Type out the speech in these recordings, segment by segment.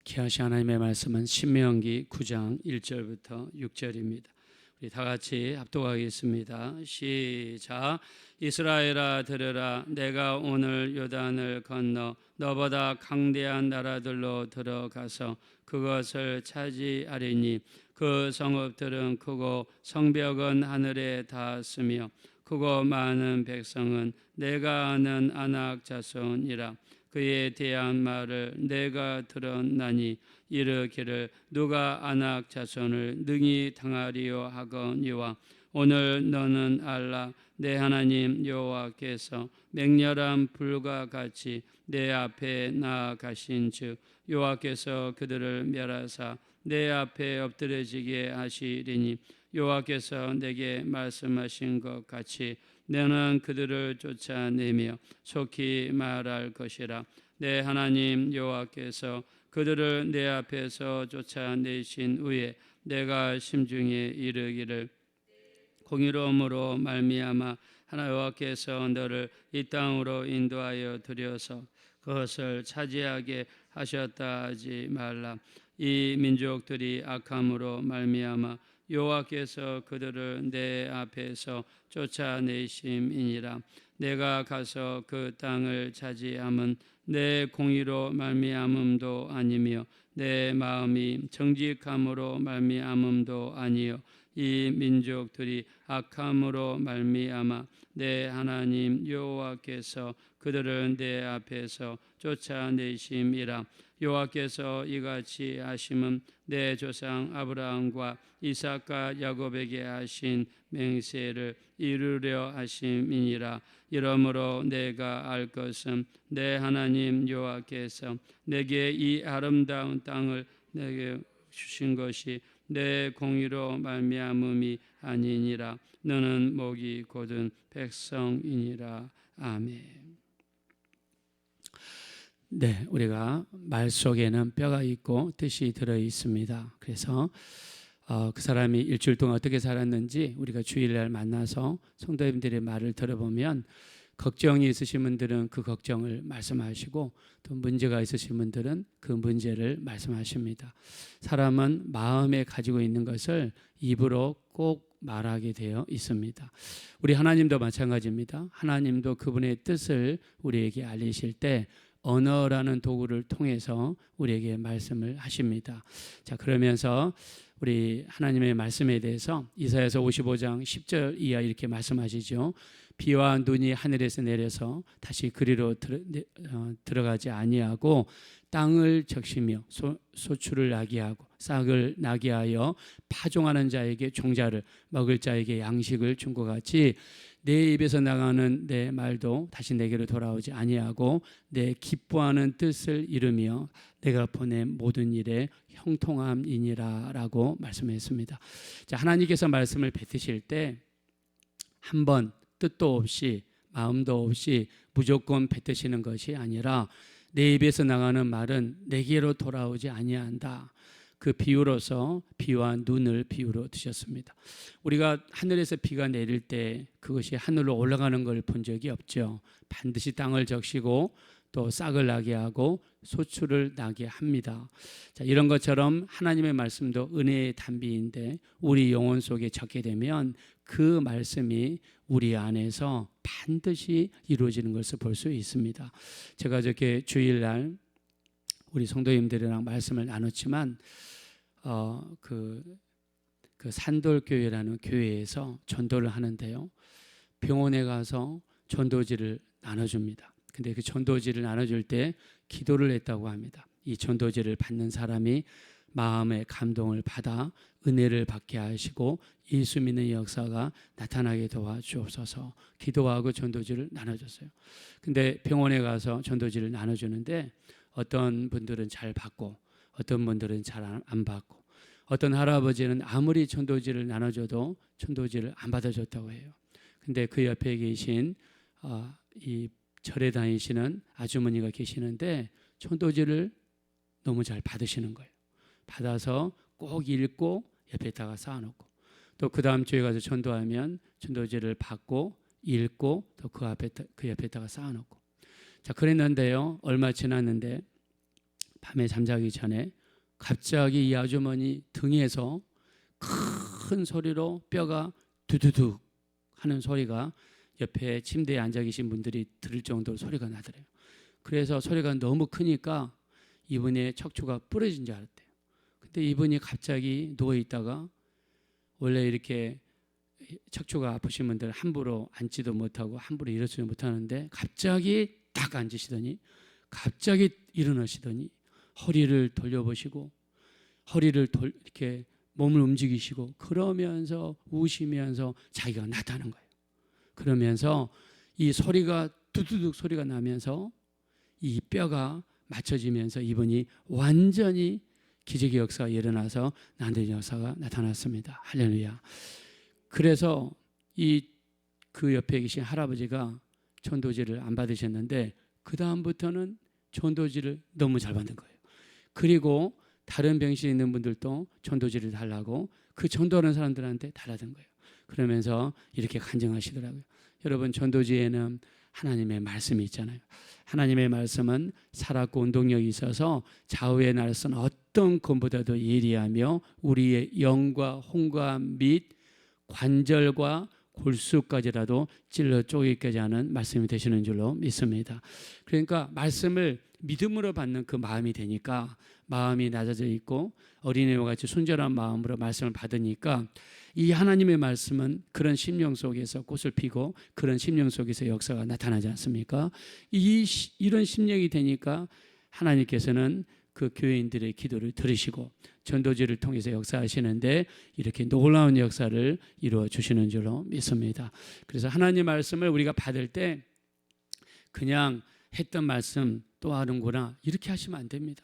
귀하신 하나님의 말씀은 신명기 9장 1절부터 6절입니다. 우리 다 같이 합독하겠습니다. 시작. 이스라엘아 들으라. 내가 오늘 요단을 건너 너보다 강대한 나라들로 들어가서 그것을 차지하리니 그 성읍들은 크고 성벽은 하늘에 닿았으며 크고 많은 백성은 내가 아는 아낙 자손이라. 그에 대한 말을 내가 들었나니 이르기를 누가 아낙 자손을 능히 당하리요 하거니와 오늘 너는 알라. 내 하나님 여호와께서 맹렬한 불과 같이 내 앞에 나아가신즉 여호와께서 그들을 멸하사 내 앞에 엎드려지게 하시리니 여호와께서 내게 말씀하신 것 같이 너는 그들을 쫓아내며 속히 말할 것이라. 내 하나님 여호와께서 그들을 내 앞에서 쫓아내신 후에 내가 심중에 이르기를 공의로움으로 말미암아 하나 여호와께서 너를 이 땅으로 인도하여 들여서 그것을 차지하게 하셨다 하지 말라. 이 민족들이 악함으로 말미암아 여호와께서 그들을 내 앞에서 쫓아내심이니라. 내가 가서 그 땅을 차지함은 내 공의로 말미암음도 아니며 내 마음이 정직함으로 말미암음도 아니요 이 민족들이 악함으로 말미암아 내 하나님 여호와께서 그들을 내 앞에서 쫓아내심이라. 여호와께서 이같이 하심은 내 조상 아브라함과 이삭과 야곱에게 하신 맹세를 이루려 하심이니라. 이러므로 내가 알 것은 내 하나님 여호와께서 내게 이 아름다운 땅을 내게 주신 것이 내 공의로 말미암음이 아니니라. 너는 목이 곧은 백성이니라. 아멘. 네, 우리가 말 속에는 뼈가 있고 뜻이 들어 있습니다. 그래서 그 사람이 일주일 동안 어떻게 살았는지 우리가 주일날 만나서 성도님들의 말을 들어보면 걱정이 있으신 분들은 그 걱정을 말씀하시고 또 문제가 있으신 분들은 그 문제를 말씀하십니다. 사람은 마음에 가지고 있는 것을 입으로 꼭 말하게 되어 있습니다. 우리 하나님도 마찬가지입니다. 하나님도 그분의 뜻을 우리에게 알리실 때 언어라는 도구를 통해서 우리에게 말씀을 하십니다. 자, 그러면서 우리 하나님의 말씀에 대해서 이사야서 55장 10절 이하 이렇게 말씀하시죠. 비와 눈이 하늘에서 내려서 다시 그리로 들어가지 아니하고 땅을 적시며 소출을 나게 하고 싹을 나게 하여 파종하는 자에게 종자를 먹을 자에게 양식을 준 것 같이 내 입에서 나가는 내 말도 다시 내게로 돌아오지 아니하고 내 기뻐하는 뜻을 이루며 내가 보낸 모든 일에 형통함이니라 라고 말씀했습니다. 자, 하나님께서 말씀을 뱉으실 때 한 번 뜻도 없이 마음도 없이 무조건 뱉으시는 것이 아니라 내 입에서 나가는 말은 내게로 돌아오지 아니한다. 그 비유로서 비와 눈을 비유로 드셨습니다. 우리가 하늘에서 비가 내릴 때 그것이 하늘로 올라가는 걸 본 적이 없죠. 반드시 땅을 적시고 또 싹을 나게 하고 소출을 나게 합니다. 자, 이런 것처럼 하나님의 말씀도 은혜의 단비인데 우리 영혼 속에 적게 되면 그 말씀이 우리 안에서 반드시 이루어지는 것을 볼 수 있습니다. 제가 저렇게 주일날 우리 성도님들이랑 말씀을 나눴지만 그 산돌교회라는 교회에서 전도를 하는데요. 병원에 가서 전도지를 나눠줍니다. 근데 그 전도지를 나눠줄 때 기도를 했다고 합니다. 이 전도지를 받는 사람이 마음의 감동을 받아 은혜를 받게 하시고 예수 믿는 역사가 나타나게 도와주옵소서 기도하고 전도지를 나눠줬어요. 근데 병원에 가서 전도지를 나눠주는데 어떤 분들은 잘 받고 어떤 분들은 잘 안 받고 어떤 할아버지는 아무리 전도지를 나눠줘도 전도지를 안 받아줬다고 해요. 근데 그 옆에 계신 이 절에 다니시는 아주머니가 계시는데 전도지를 너무 잘 받으시는 거예요. 받아서 꼭 읽고 옆에다가 쌓아놓고 또 그 다음 주에 가서 전도하면 전도지를 받고 읽고 또 그 옆에다가 쌓아놓고 자, 그랬는데요. 얼마 지났는데 밤에 잠자기 전에 갑자기 이 아주머니 등에서 큰 소리로 뼈가 두두둑 하는 소리가 옆에 침대에 앉아 계신 분들이 들을 정도로 소리가 나더래요. 그래서 소리가 너무 크니까 이분의 척추가 부러진 줄 알았대요. 근데 이분이 갑자기 누워 있다가, 원래 이렇게 척추가 아프신 분들 함부로 앉지도 못하고 함부로 일어서지 못하는데 갑자기 딱 앉으시더니 갑자기 일어나시더니 허리를 돌려보시고 이렇게 몸을 움직이시고 그러면서 우시면서 자기가 나타나는 거예요. 그러면서 이 소리가 두두둑 소리가 나면서 이 뼈가 맞춰지면서 이분이 완전히 기적의 역사가 일어나서 난된 역사가 나타났습니다. 할렐루야. 그래서 그 옆에 계신 할아버지가 전도지를 안 받으셨는데 그 다음부터는 전도지를 너무 잘 받는 거예요. 그리고 다른 병실에 있는 분들도 전도지를 달라고 그 전도하는 사람들한테 달라든 거예요. 그러면서 이렇게 간증하시더라고요. 여러분, 전도지에는 하나님의 말씀이 있잖아요. 하나님의 말씀은 살았고 운동력이 있어서 좌우의 날선 어떤 검보다도 예리하며 우리의 영과 혼과 및 관절과 골수까지라도 찔러 쪼개기까지 하는 말씀이 되시는 줄로 믿습니다. 그러니까 말씀을 믿음으로 받는 그 마음이 되니까 마음이 낮아져 있고 어린이와 같이 순전한 마음으로 말씀을 받으니까 이 하나님의 말씀은 그런 심령 속에서 꽃을 피고 그런 심령 속에서 역사가 나타나지 않습니까? 이런 심령이 되니까 하나님께서는 그 교회인들의 기도를 들으시고 전도지를 통해서 역사하시는데 이렇게 놀라운 역사를 이루어 주시는 줄로 믿습니다. 그래서 하나님 말씀을 우리가 받을 때 그냥 했던 말씀 또 하는구나 이렇게 하시면 안 됩니다.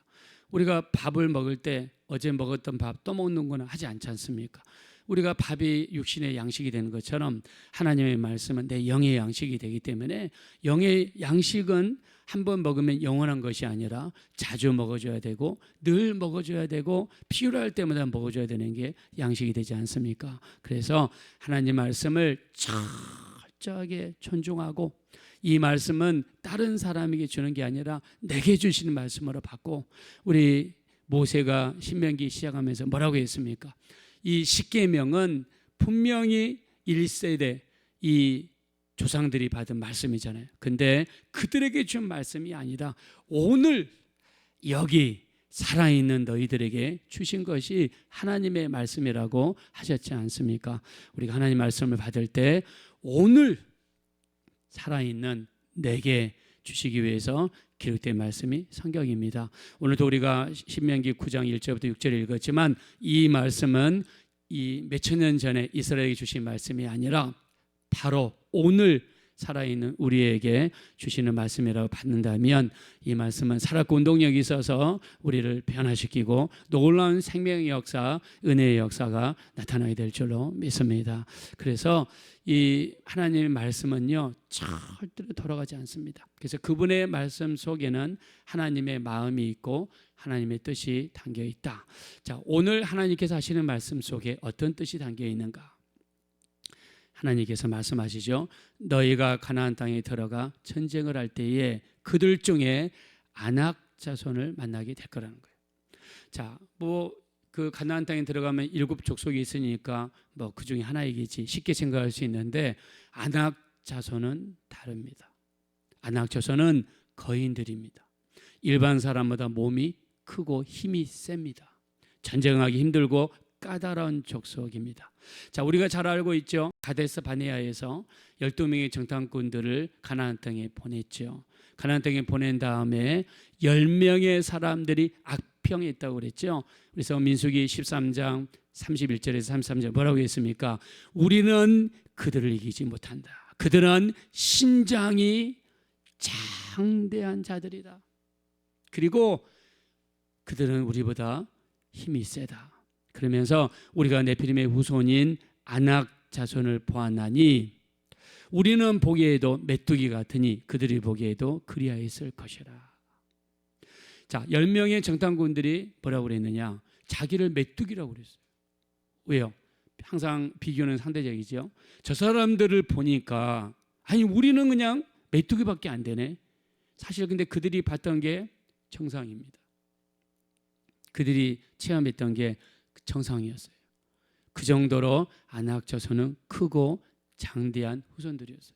우리가 밥을 먹을 때 어제 먹었던 밥 또 먹는구나 하지 않지 않습니까? 우리가 밥이 육신의 양식이 되는 것처럼 하나님의 말씀은 내 영의 양식이 되기 때문에 영의 양식은 한 번 먹으면 영원한 것이 아니라 자주 먹어줘야 되고 늘 먹어줘야 되고 필요할 때마다 먹어줘야 되는 게 양식이 되지 않습니까? 그래서 하나님 말씀을 철저하게 존중하고 이 말씀은 다른 사람에게 주는 게 아니라 내게 주시는 말씀으로 받고, 우리 모세가 신명기 시작하면서 뭐라고 했습니까? 이 십계명은 분명히 1세대 이 조상들이 받은 말씀이잖아요. 근데 그들에게 준 말씀이 아니라 오늘 여기 살아있는 너희들에게 주신 것이 하나님의 말씀이라고 하셨지 않습니까? 우리가 하나님 말씀을 받을 때 오늘 살아있는 내게 주시기 위해서 기록된 말씀이 성경입니다. 오늘도 우리가 신명기 9장 1절부터 6절을 읽었지만 이 말씀은 이 몇천 년 전에 이스라엘에게 주신 말씀이 아니라 바로 오늘 살아있는 우리에게 주시는 말씀이라고 받는다면 이 말씀은 살았고 운동력이 있어서 우리를 변화시키고 놀라운 생명의 역사, 은혜의 역사가 나타나게 될 줄로 믿습니다. 그래서 이 하나님의 말씀은요 절대로 돌아가지 않습니다. 그래서 그분의 말씀 속에는 하나님의 마음이 있고 하나님의 뜻이 담겨 있다. 자, 오늘 하나님께서 하시는 말씀 속에 어떤 뜻이 담겨 있는가? 하나님께서 말씀하시죠. 너희가 가나안 땅에 들어가 전쟁을 할 때에 그들 중에 아낙 자손을 만나게 될 거라는 거예요. 자, 그 가나안 땅에 들어가면 7 족속이 있으니까 그 중에 하나이겠지 쉽게 생각할 수 있는데 아낙 자손은 다릅니다. 아낙 자손은 거인들입니다. 일반 사람보다 몸이 크고 힘이 셉니다. 전쟁하기 힘들고 까다로운 족속입니다. 자, 우리가 잘 알고 있죠. 가데스 바네아에서 12명의 정탐꾼들을 가나안 땅에 보냈죠. 가나안 땅에 보낸 다음에 10명의 사람들이 악평했다고 그랬죠. 그래서 민수기 13장 31절에서 33절 뭐라고 했습니까? 우리는 그들을 이기지 못한다. 그들은 신장이 장대한 자들이다. 그리고 그들은 우리보다 힘이 세다. 그러면서 우리가 네피림의 후손인 아낙 자손을 보았나니 우리는 보기에도 메뚜기 같으니 그들이 보기에도 그리하였을 것이라. 자, 10명의 정탐꾼들이 뭐라고 그랬느냐? 자기를 메뚜기라고 그랬어요. 왜요? 항상 비교는 상대적이죠. 저 사람들을 보니까 아니 우리는 그냥 메뚜기밖에 안 되네. 사실 근데 그들이 봤던 게 정상입니다. 그들이 체험했던 게 정상이었어요. 그 정도로 아낙 자손은 크고 장대한 후손들이었어요.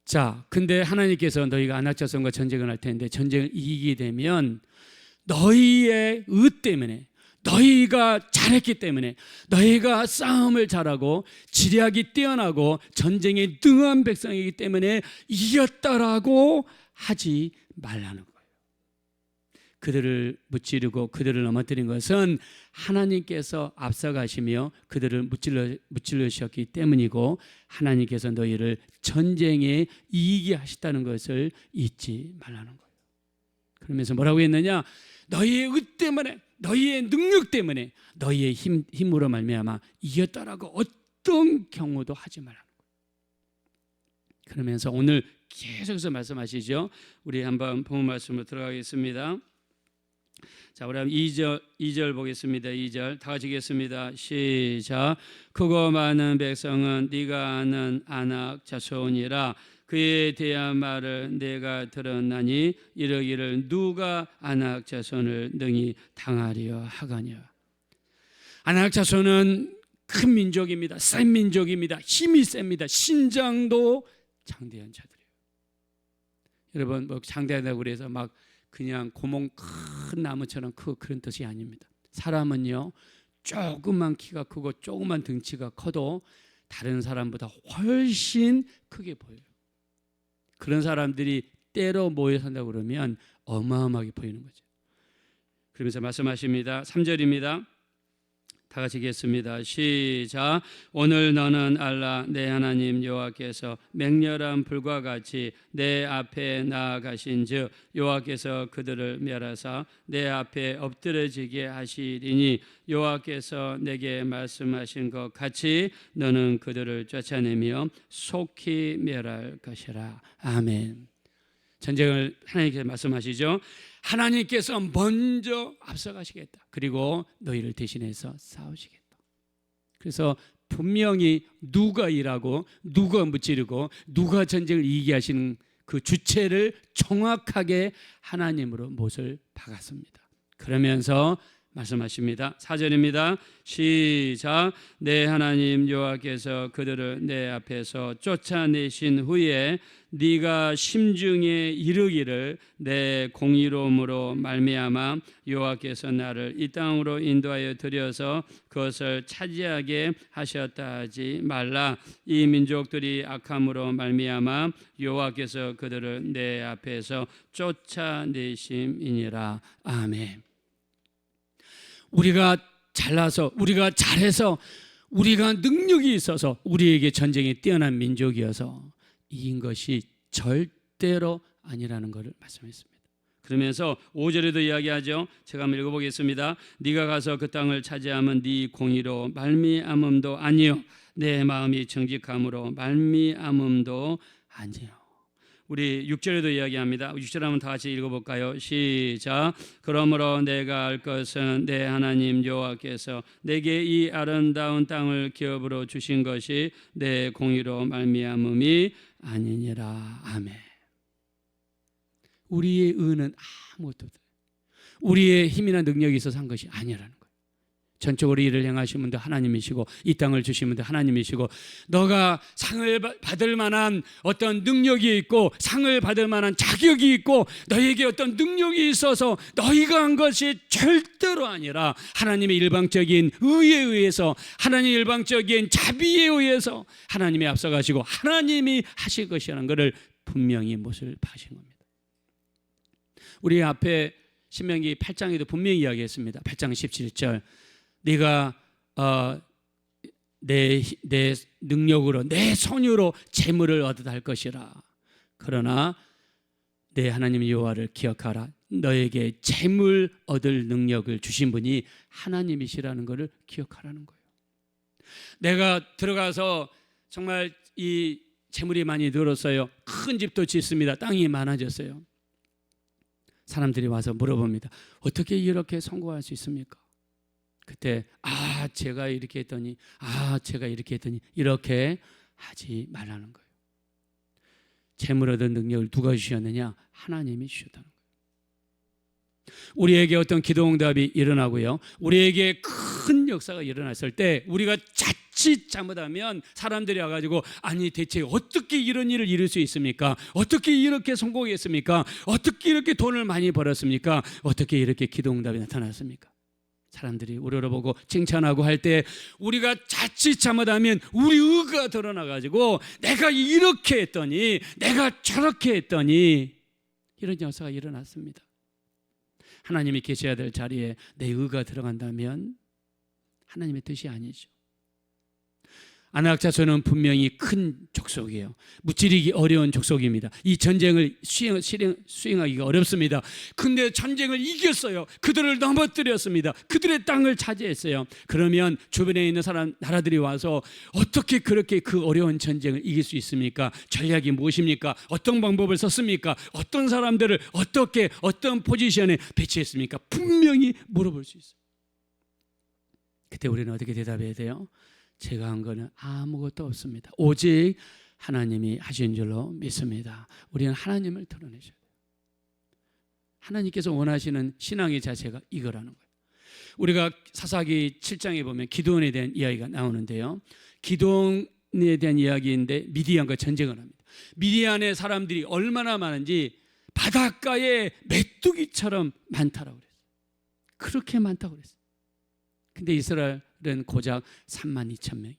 자, 근데 하나님께서 너희가 아낙 자손과 전쟁을 할 텐데 전쟁을 이기게 되면 너희의 의 때문에, 너희가 잘했기 때문에, 너희가 싸움을 잘하고 지략이 뛰어나고 전쟁에 능한 백성이기 때문에 이겼다라고 하지 말라는 거예요. 그들을 무찌르고 그들을 넘어뜨린 것은 하나님께서 앞서가시며 그들을 무찔러주셨기 때문이고, 하나님께서 너희를 전쟁에 이기게 하셨다는 것을 잊지 말라는 거예요. 그러면서 뭐라고 했느냐? 너희의 의 때문에, 너희의 능력 때문에, 너희의 힘으로 말미암아 이겼다라고 어떤 경우도 하지 말라는 거예요. 그러면서 오늘 계속해서 말씀하시죠. 우리 한번 본문 말씀으로 들어가겠습니다. 자, 우리 한번 2절 보겠습니다. 2절 다 같이 읽겠습니다. 시작. 크고 많은 백성은 네가 아는 아낙 자손이라. 그에 대한 말을 내가 들었나니 이르기를 누가 아낙 자손을 능히 당하려 하거냐. 아낙 자손은 큰 민족입니다. 센 민족입니다. 힘이 셉니다. 신장도 장대한 자들이에요. 여러분, 뭐 장대하다고 그래서 막 그냥 고몽 큰 나무처럼 크고 그런 뜻이 아닙니다. 사람은요, 조금만 키가 크고 조금만 등치가 커도 다른 사람보다 훨씬 크게 보여요. 그런 사람들이 때로 모여 산다고 그러면 어마어마하게 보이는 거죠. 그러면서 말씀하십니다. 3절입니다. 다 같이 읽겠습니다. 시작. 오늘 너는 알라 내 하나님 여호와께서 맹렬한 불과 같이 내 앞에 나아가신즉 여호와께서 그들을 멸하사 내 앞에 엎드러지게 하시리니 여호와께서 내게 말씀하신 것 같이 너는 그들을 쫓아내며 속히 멸할 것이라. 아멘. 전쟁을 하나님께서 말씀하시죠. 하나님께서 먼저 앞서가시겠다. 그리고 너희를 대신해서 싸우시겠다. 그래서 분명히 누가 일하고 누가 무찌르고 누가 전쟁을 이기게 하시는 그 주체를 정확하게 하나님으로 못을 박았습니다. 그러면서 말씀하십니다. 4절입니다. 시작. 내 하나님 여호와께서 그들을 내 앞에서 쫓아내신 후에 네가 심중에 이르기를 내 공의로움으로 말미암아 여호와께서 나를 이 땅으로 인도하여 들여서 그것을 차지하게 하셨다 하지 말라. 이 민족들이 악함으로 말미암아 여호와께서 그들을 내 앞에서 쫓아내심이니라. 아멘. 우리가 잘나서, 우리가 잘해서, 우리가 능력이 있어서 우리에게 전쟁에 뛰어난 민족이어서 이긴 것이 절대로 아니라는 것을 말씀했습니다. 그러면서 5절에도 이야기하죠. 제가 한번 읽어보겠습니다. 네가 가서 그 땅을 차지하면 네 공의로 말미암음도 아니요 내 마음이 정직함으로 말미암음도 아니요. 우리 6절에도 이야기합니다. 6절 한번 다 같이 읽어볼까요? 시작. 그러므로 내가 알 것은 내 하나님 여호와께서 내게 이 아름다운 땅을 기업으로 주신 것이 내 공의로 말미암음이 아니니라. 아멘. 우리의 의는 아무것도 없어요. 우리의 힘이나 능력이 있어서 한 것이 아니라는 거예요. 전적으로 일을 행하신 분도 하나님이시고 이 땅을 주신 분도 하나님이시고, 너가 상을 받을 만한 어떤 능력이 있고 상을 받을 만한 자격이 있고 너에게 어떤 능력이 있어서 너희가 한 것이 절대로 아니라 하나님의 일방적인 의에 의해서, 하나님의 일방적인 자비에 의해서 하나님이 앞서가시고 하나님이 하실 것이라는 것을 분명히 못을 파신 겁니다. 우리 앞에 신명기 8장에도 분명히 이야기했습니다. 8장 17절. 네가 내 능력으로 내 손으로 재물을 얻어다 할 것이라. 그러나 내 하나님 여호와를 기억하라. 너에게 재물 얻을 능력을 주신 분이 하나님이시라는 것을 기억하라는 거예요. 내가 들어가서 정말 이 재물이 많이 늘었어요. 큰 집도 짓습니다. 땅이 많아졌어요. 사람들이 와서 물어봅니다. 어떻게 이렇게 성공할 수 있습니까? 그때 제가 이렇게 했더니 제가 이렇게 했더니 이렇게 하지 말라는 거예요. 재물 얻은 능력을 누가 주셨느냐? 하나님이 주셨다는 거예요. 우리에게 어떤 기도응답이 일어나고요, 우리에게 큰 역사가 일어났을 때 우리가 자칫 잘못하면 사람들이 와가지고 아니 대체 어떻게 이런 일을 이룰 수 있습니까? 어떻게 이렇게 성공했습니까? 어떻게 이렇게 돈을 많이 벌었습니까? 어떻게 이렇게 기도응답이 나타났습니까? 사람들이 우리를 보고 칭찬하고 할 때 우리가 자칫 잘못하면 우리 의가 드러나가지고 내가 이렇게 했더니 내가 저렇게 했더니 이런 역사가 일어났습니다. 하나님이 계셔야 될 자리에 내 의가 들어간다면 하나님의 뜻이 아니죠. 아낙 자손은 분명히 큰 족속이에요. 무찌르기 어려운 족속입니다. 이 전쟁을 수행하기가 어렵습니다. 근데 전쟁을 이겼어요. 그들을 넘어뜨렸습니다. 그들의 땅을 차지했어요. 그러면 주변에 있는 나라들이 와서 어떻게 그렇게 그 어려운 전쟁을 이길 수 있습니까? 전략이 무엇입니까? 어떤 방법을 썼습니까? 어떤 사람들을 어떻게 어떤 포지션에 배치했습니까? 분명히 물어볼 수 있어요. 그때 우리는 어떻게 대답해야 돼요? 제가 한 거는 아무것도 없습니다. 오직 하나님이 하신 줄로 믿습니다. 우리는 하나님을 드러내셔야 돼요. 하나님께서 원하시는 신앙의 자세가 이거라는 거예요. 우리가 사사기 7장에 보면 기드온에 대한 이야기가 나오는데요, 기드온에 대한 이야기인데 미디안과 전쟁을 합니다. 미디안의 사람들이 얼마나 많은지 바닷가에 메뚜기처럼 많다라고 그랬어요. 그렇게 많다고 그랬어요. 근데 이스라엘은 고작 32,000명이에요.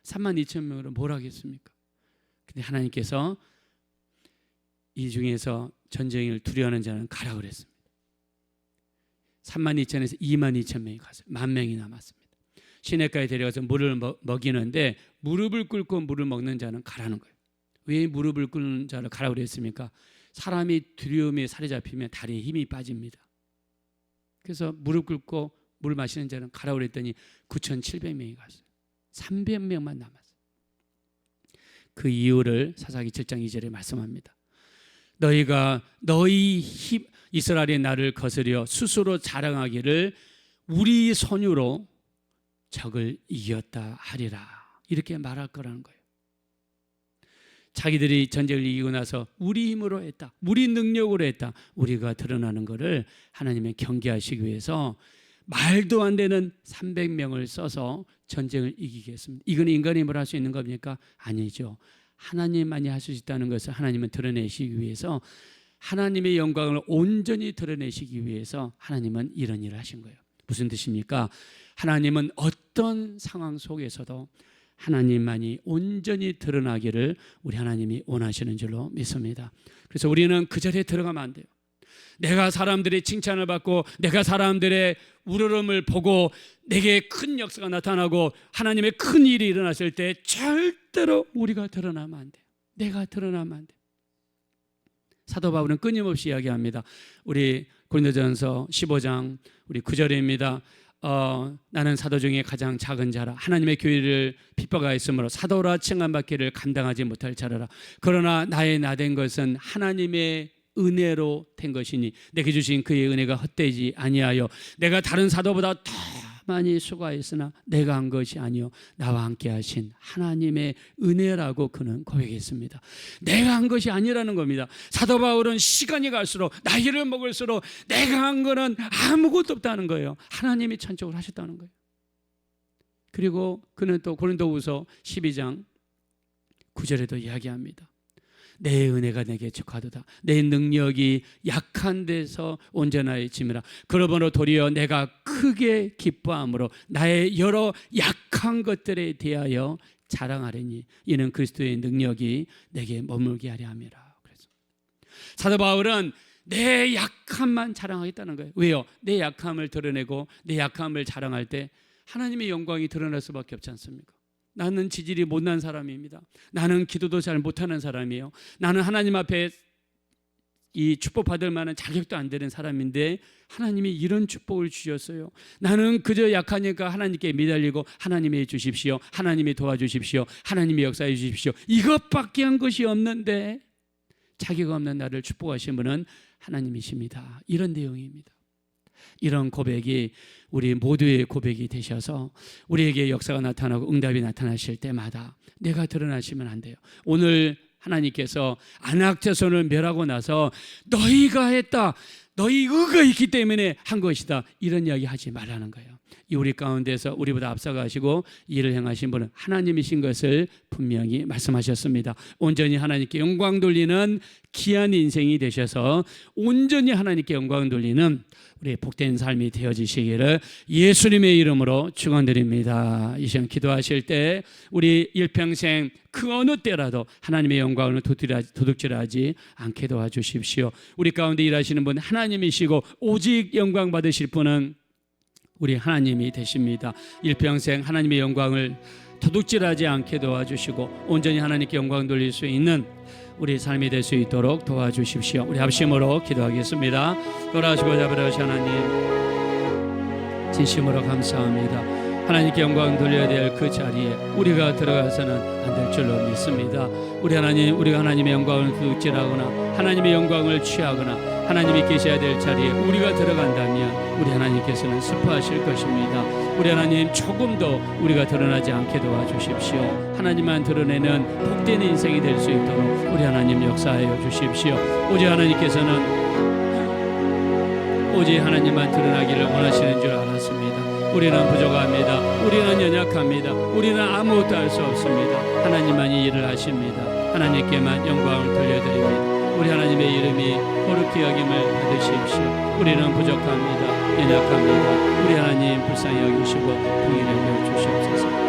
32,000명으로 뭘 하겠습니까? 근데 하나님께서 이 중에서 전쟁을 두려워하는 자는 가라 그랬습니다. 32,000에서 22,000명이 갔어요. 10,000명이 남았습니다. 시냇가에 데려가서 물을 먹이는데 무릎을 꿇고 물을 먹는 자는 가라는 거예요. 왜 무릎을 꿇는 자를 가라 그랬습니까? 사람이 두려움에 살이 잡히면 다리에 힘이 빠집니다. 그래서 무릎 꿇고 물 마시는 자는 가라 그랬더니 9,700명이 갔어요. 300명만 남았어요. 그 이유를 사사기 7장 2절에 말씀합니다. 너희가 너희 힘 이스라엘의 나를 거스려 스스로 자랑하기를 우리 손으로 적을 이겼다 하리라, 이렇게 말할 거라는 거예요. 자기들이 전쟁을 이기고 나서 우리 힘으로 했다, 우리 능력으로 했다, 우리가 드러나는 것을 하나님의 경계하시기 위해서 말도 안 되는 300명을 써서 전쟁을 이기겠습니다. 이건 인간이 뭘 할 수 있는 겁니까? 아니죠. 하나님만이 할 수 있다는 것을 하나님은 드러내시기 위해서, 하나님의 영광을 온전히 드러내시기 위해서 하나님은 이런 일을 하신 거예요. 무슨 뜻입니까? 하나님은 어떤 상황 속에서도 하나님만이 온전히 드러나기를 우리 하나님이 원하시는 줄로 믿습니다. 그래서 우리는 그 자리에 들어가면 안 돼요. 내가 사람들의 칭찬을 받고 내가 사람들의 우러름을 보고 내게 큰 역사가 나타나고 하나님의 큰 일이 일어났을 때 절대로 우리가 드러나면 안 돼요. 내가 드러나면 안 돼요. 사도 바울은 끊임없이 이야기합니다. 우리 고린도전서 15장 우리 9절입니다. 나는 사도 중에 가장 작은 자라, 하나님의 교회를 핍박하였으므로 사도라 칭함받기를 감당하지 못할 자라. 그러나 나의 나된 것은 하나님의 은혜로 된 것이니 내게 주신 그의 은혜가 헛되지 아니하여 내가 다른 사도보다 더 많이 수고하였으나 내가 한 것이 아니요 나와 함께 하신 하나님의 은혜라고 그는 고백했습니다. 내가 한 것이 아니라는 겁니다. 사도 바울은 시간이 갈수록 나이를 먹을수록 내가 한 거는 아무것도 없다는 거예요. 하나님이 천적으로 하셨다는 거예요. 그리고 그는 또 고린도후서 12장 9절에도 이야기합니다. 내 은혜가 내게 족하도다. 내 능력이 약한 데서 온전하여짐이라. 그러므로 도리어 내가 크게 기뻐함으로 나의 여러 약한 것들에 대하여 자랑하리니 이는 그리스도의 능력이 내게 머물게 하려 함이라. 그래서 사도 바울은 내 약함만 자랑하겠다는 거예요. 왜요? 내 약함을 드러내고 내 약함을 자랑할 때 하나님의 영광이 드러날 수밖에 없지 않습니까? 나는 지질이 못난 사람입니다. 나는 기도도 잘 못하는 사람이에요. 나는 하나님 앞에 이 축복받을 만한 자격도 안 되는 사람인데 하나님이 이런 축복을 주셨어요. 나는 그저 약하니까 하나님께 매달리고 하나님이 주십시오, 하나님이 도와주십시오, 하나님이 역사해 주십시오, 이것밖에 한 것이 없는데 자격 없는 나를 축복하신 분은 하나님이십니다. 이런 내용입니다. 이런 고백이 우리 모두의 고백이 되셔서 우리에게 역사가 나타나고 응답이 나타나실 때마다 내가 드러나시면 안 돼요. 오늘 하나님께서 아낙 자손을 멸하고 나서 너희가 했다, 너희 의가 있기 때문에 한 것이다, 이런 이야기 하지 말라는 거예요. 이 우리 가운데서 우리보다 앞서가시고 일을 행하신 분은 하나님이신 것을 분명히 말씀하셨습니다. 온전히 하나님께 영광 돌리는 귀한 인생이 되셔서 온전히 하나님께 영광 돌리는 우리 복된 삶이 되어지시기를 예수님의 이름으로 축원드립니다. 이 시간 기도하실 때 우리 일평생 그 어느 때라도 하나님의 영광을 도둑질하지 않게 도와주십시오. 우리 가운데 일하시는 분 하나님이시고 오직 영광 받으실 분은 우리 하나님이 되십니다. 일평생 하나님의 영광을 도둑질하지 않게 도와주시고 온전히 하나님께 영광 돌릴 수 있는 우리 삶이 될 수 있도록 도와주십시오. 우리 합심으로 기도하겠습니다. 돌아오시고 잡으려신 하나님, 진심으로 감사합니다. 하나님께 영광 돌려야 될 그 자리에 우리가 들어가서는 안 될 줄로 믿습니다. 우리 하나님, 우리가 하나님의 영광을 도둑질하거나 하나님의 영광을 취하거나 하나님이 계셔야 될 자리에 우리가 들어간다면 우리 하나님께서는 슬퍼하실 것입니다. 우리 하나님, 조금 더 우리가 드러나지 않게 도와주십시오. 하나님만 드러내는 복된 인생이 될 수 있도록 우리 하나님 역사하여 주십시오. 오직 하나님께서는 오직 하나님만 드러나기를 원하시는 줄 알았습니다. 우리는 부족합니다. 우리는 연약합니다. 우리는 아무것도 할 수 없습니다. 하나님만이 일을 하십니다. 하나님께만 영광을 돌려드립니다. 우리 하나님의 이름이 거룩히 여김을 받으십시오. 우리는 부족합니다. 연약합니다. 우리 하나님 불쌍히 여기시고 긍휼히 여겨 주시옵소서.